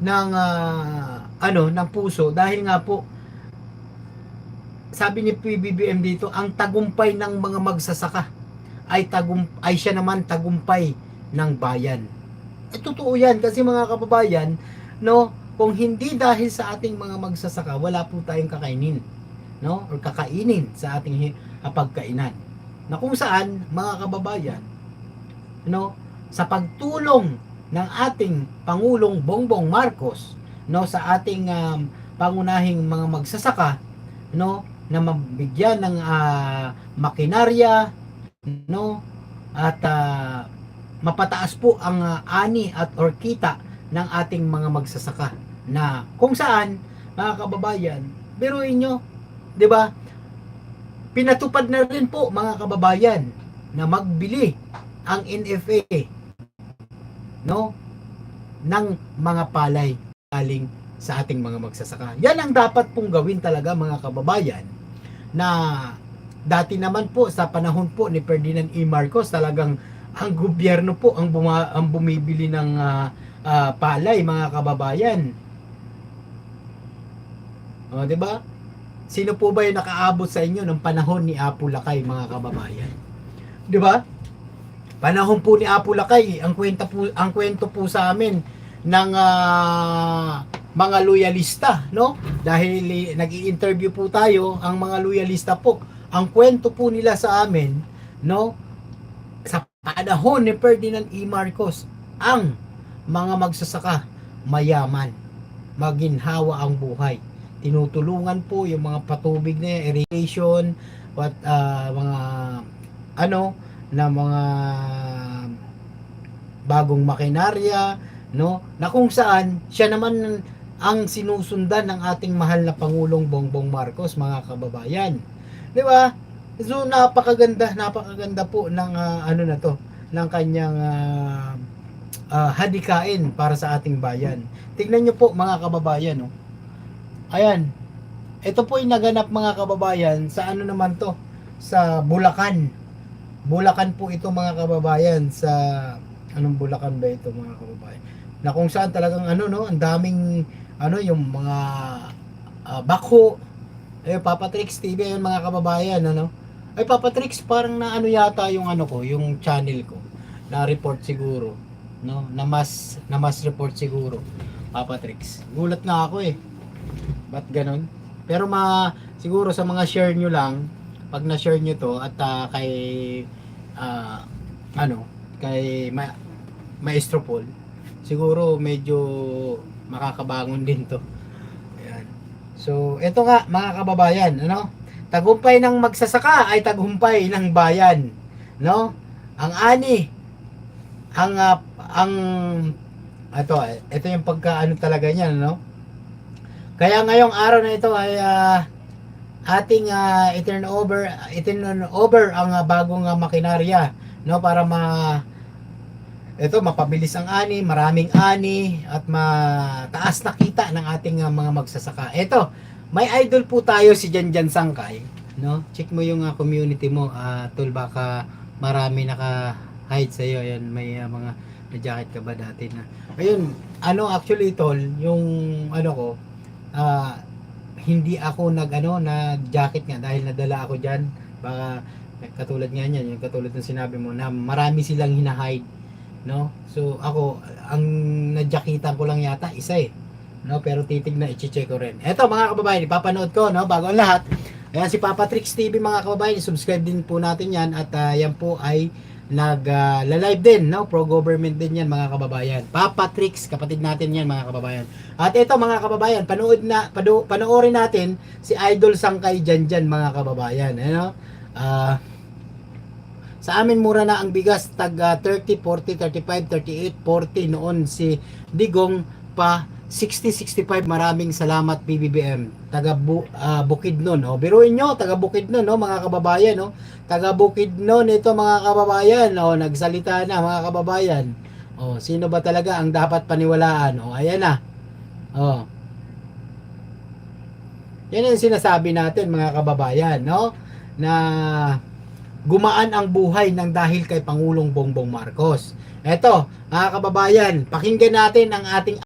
ng ng puso dahil nga po sabi ni PBBM dito, ang tagumpay ng mga magsasaka ay siya naman tagumpay ng bayan. Totoo yan kasi mga kababayan, no, kung hindi dahil sa ating mga magsasaka, wala po tayong kakainin, no, or kakainin sa ating pagkainan. Na kung saan mga kababayan, no, sa pagtulong ng ating Pangulong Bongbong Marcos, no, sa ating pangunahing mga magsasaka, no, na mabigyan ng makinarya, no, at mapataas po ang ani at or kita ng ating mga magsasaka, na kung saan mga kababayan, biruin nyo, 'di ba? Pinatupad na rin po mga kababayan na magbili ang NFA, no, ng mga palay galing sa ating mga magsasaka. Yan ang dapat pong gawin talaga mga kababayan, na dati naman po sa panahon po ni Ferdinand E. Marcos, talagang ang gobyerno po ang bumibili ng palay mga kababayan. O, 'di ba? Sino po ba yung nakaabot sa inyo ng panahon ni Apo Lakay mga kababayan? 'Di ba? Panahon po ni Apo Lakay, ang kwento po sa amin ng mga loyalista, no? Dahil nag-i-interview po tayo, ang mga loyalista po, ang kwento po nila sa amin, no? Sa panahon ni Ferdinand E. Marcos, ang mga magsasaka mayaman, maginhawa ang buhay. Tinutulungan po yung mga patubig na irrigation, mga na mga bagong makinarya, no, na kung saan siya naman ang sinusundan ng ating mahal na Pangulong Bongbong Marcos mga kababayan, 'di ba? So napakaganda po ng na to, ng kanyang hadikain para sa ating bayan. Tingnan niyo po mga kababayan, no. Ayan. Ito po yung naganap mga kababayan sa naman to, sa Bulacan. Bulacan po ito mga kababayan, sa anong Bulacan ba ito mga kababayan? Na kung saan talagang no, ang daming yung mga bako. Papa Trix TV ayun mga kababayan, ano? Ay Papa Trix, parang na yata yung ko, yung channel ko. Na report siguro, no? Na mas report siguro. Papa Trix. Gulat na ako eh. Ba't ganon? Pero siguro sa mga share nyo lang, pag na-share nyo to at kay uh, kay Maestro Paul, siguro medyo makakabangon din to. Ayan. So, ito nga mga kababayan, tagumpay ng magsasaka ay tagumpay ng bayan, no? Ang ani, ang ito yung pagka talaga niya, no? Kaya ngayong araw na ito ay ating i-turn over ang bagong makinarya, no, para mapabilis ang ani, maraming ani at mataas na kita ng ating mga magsasaka. Ito, may idol po tayo si Janjan Sangkay, no? Check mo yung community mo, tol, baka marami naka-hide sa iyo. Ayan, may mga na-jacket ka ba dati na. Ayun, actually tol, yung ko, hindi ako nag-jacket nga dahil nadala ako diyan. Baka katulad nga niyan, yung katulad ng sinabi mo na marami silang hinahide, no? So ako, ang nadyakitan ko lang yata isa no? Pero titignan, i-check ko rin. Eto mga kababayan, ipapanood ko, no, bago ang lahat. Ayan si Papa Trix TV mga kababayan, subscribe din po natin yan, at yan po ay live din, no? Pro government din yan mga kababayan. Papa Trix, kapatid natin yan mga kababayan. At ito mga kababayan, panoorin natin si Idol Sangkay Janjan mga kababayan, ano? Sa amin mura na ang bigas, tag 30, 40, 35, 38, 40 noon si Digong pa 60, 65. Maraming salamat PBBM. Taga Bukidnon, biruin nyo, taga Bukidnon, no, mga kababayan, no. Taga Bukidnon ito mga kababayan, nagsalita na mga kababayan. Sino ba talaga ang dapat paniwalaan? Ayan na. Yan ang sinasabi natin mga kababayan, no, na gumaan ang buhay ng dahil kay Pangulong Bongbong Marcos. Eto, mga kababayan, pakinggan natin ang ating